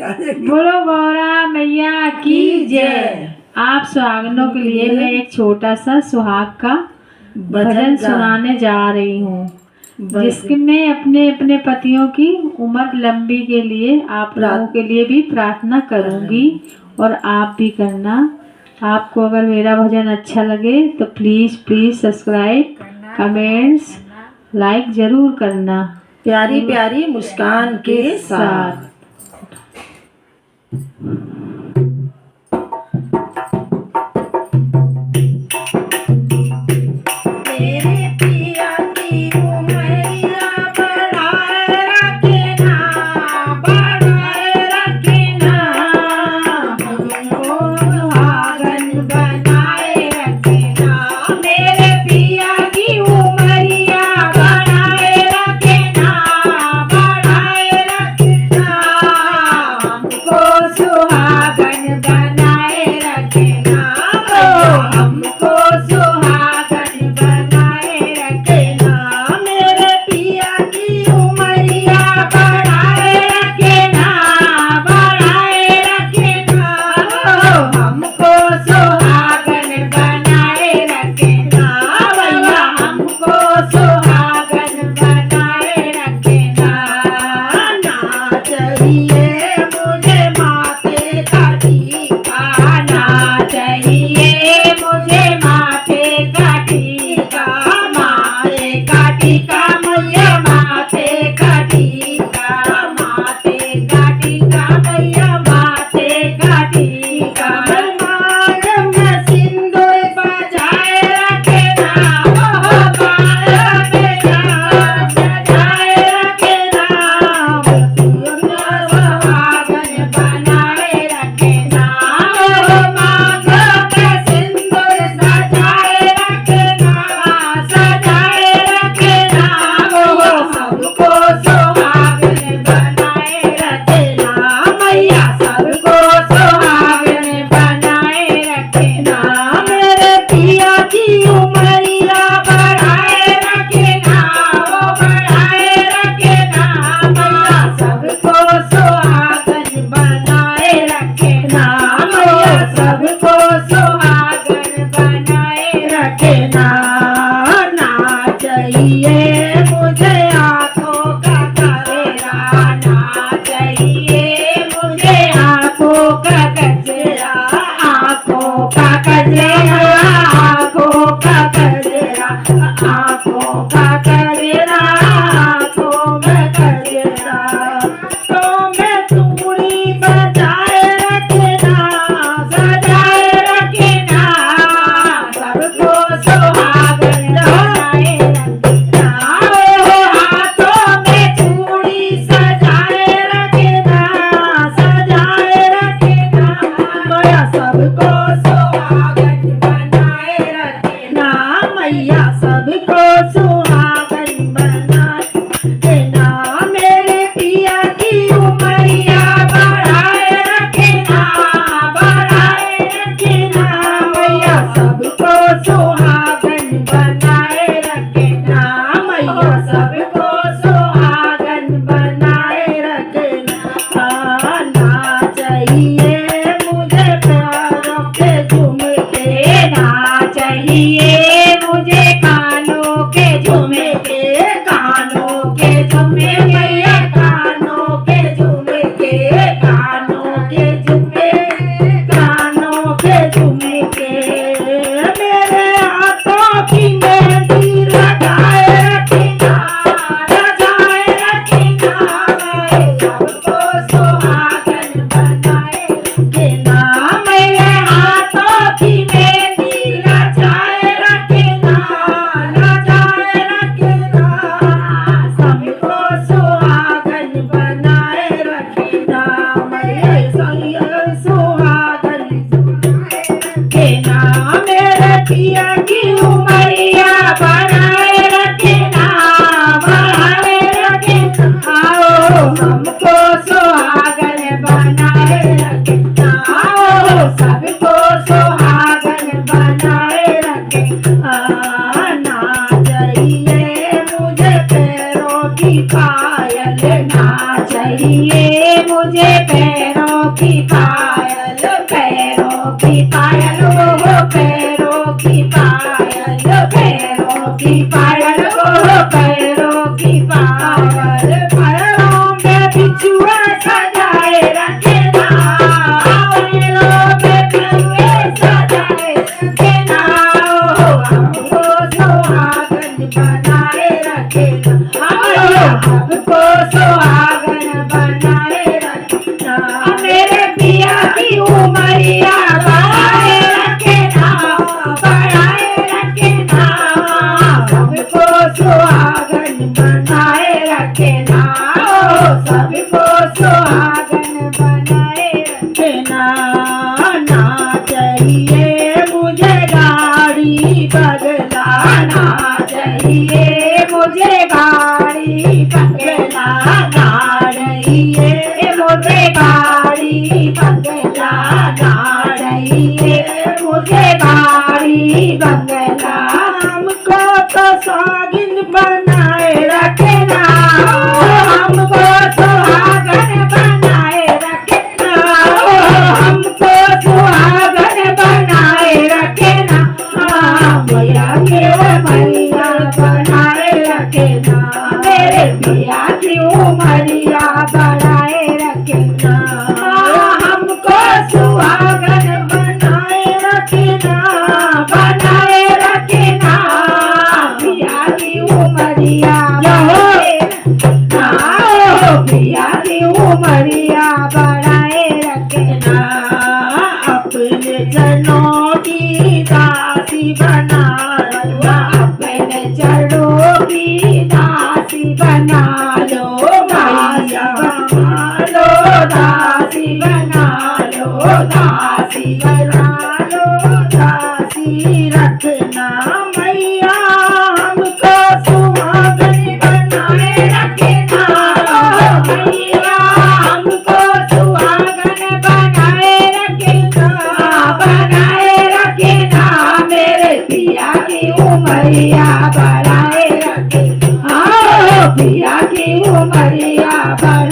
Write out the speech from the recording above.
बोलो गौरा मैया की जय। आप सुहागनों के लिए मैं एक छोटा सा सुहाग का भजन सुनाने जा रही हूँ, जिसमें अपने अपने पतियों की उम्र लंबी के लिए आप लोगों के लिए भी प्रार्थना करूँगी और आप भी करना। आपको अगर मेरा भजन अच्छा लगे तो प्लीज़ सब्सक्राइब, कमेंट्स, लाइक ज़रूर करना प्यारी प्यारी मुस्कान के साथ। मेरे पिया की उमरिया बढ़ाए रखना, बढ़ाए रखना, हमको सुहागन बनाए रखना। मेरे पिया की उमरिया बढ़ाए रखना, बढ़ाए रखना, हमको सुहागन बनाए रखना, हमको सुहागन बनाए रखना। मेरे पिया की उमरिया बढ़ाए रखना, बढ़ाए रखना, हमको सुहागन बनाए रखना, भैया हमको सुहागन बनाए रखना। ना चाहिए मुझे माथे का टीका, ना चाहिए मुझे माथे का टीका, माथे का टीका, मैया माथे का टीका, माथे का टीका, मैया माथे का टीका। मांग में सिंदूर बजाए रखना, बाल मेरा सजाए रखना, सुहागन बनाए रखना। मांग में सिंदूर सजाए रखना, सजाए रखना, सबको सुहागन बनाए रखना, मैया सबको सुहागन बनाए रखना। मेरे पिया की उमरिया बढ़ाए रखना, वो बढ़ाए रखना, मैया सबको सुहागन बनाए रखना, मैया सबको सुहागन बनाए रखना। ना चाहिए मुझे आँखों का कजरा, ना चाहिए मुझे आँखों का कजरा, आँखों का कजरा, आँखों का कजरा, आँखों का कजरा, आँखों में कजरा। तो मैं चूड़ी बजाए रखना, सजाए रखना, सबको सुहागन बनाए रखना। हाथों में चूड़ी सजाए रखना, सजाए रखना, मैया सबको सुहागन बनाए रखना, मैया सबको सुहागन बनाए रखना। मेरे पिया की उमरिया बढ़ाए रखना, बढ़ाए रखना, मैया सबको सुहागन बनाए रखना, मैया सबको सुहागन बनाए रखना। ना चाहिए मुझे पैरों के झुमके, ना चाहिए मुझे कानों के झुमके, कानों के झुमके, मैया कानों के झुमके, कानों के झुमके, कानों के झुमके। मेरे हाथों की मेहंदी लगाए रखना, लगाए रखना, सबको सुहागन बनाए रखना। मेरे हाथों की मेहंदी लगाए रखना, लगाए रखना, सबको सुहागन बनाए रखना। मैं की पायल, पैरों की पायल, ओ पैरों की पायल, पैरों की पायल, ओ पैरों की पायल, पैरों में बिछुआ सजाए रखना, पैरों में बिछुए सजाए रखना, हमको सुहागन बनाए रखना, हमको सुहागन बनाए रखना, मेरे पिया की उमरिया बढ़ाए रखना, बढ़ाए रखना, सबको सुहागन बनाए रखना, सबको सुहागन बनाए रखना, ना चाहिए मुझे गाड़ी बंगला, ना चाहिए मुझे गाड़ी बंगला, ना चाहिए मुझे गाड़ी बंगला, ना चाहिए मुझे गाड़ी बंगला, हमको तो सुहागिन बनाए रखना, हमको सुहागन बनाए रखना, हमको सुहागन बनाए रखना, भैया के उमरिया बनाए रखना, मेरे भैया की उमरिया बनाए रखना, हमको सुहागन बनाए रखना, बनाए रखना, भैया की उमरिया भैया की उमरिया बढ़ाए रखना, अपने जनों की दासी बना लो, अपने जनों की दासी बना लो, भैया बना लो, दासी बना लो, दासी बना लो, दासी रखना, मैया हमको सुहागन बनाए रखना, मैया हमको सुहागन बनाए रखना, बनाए रखना, मेरे पिया की उमरिया बढ़ाए रखना, पिया की उमरिया बढ़ाए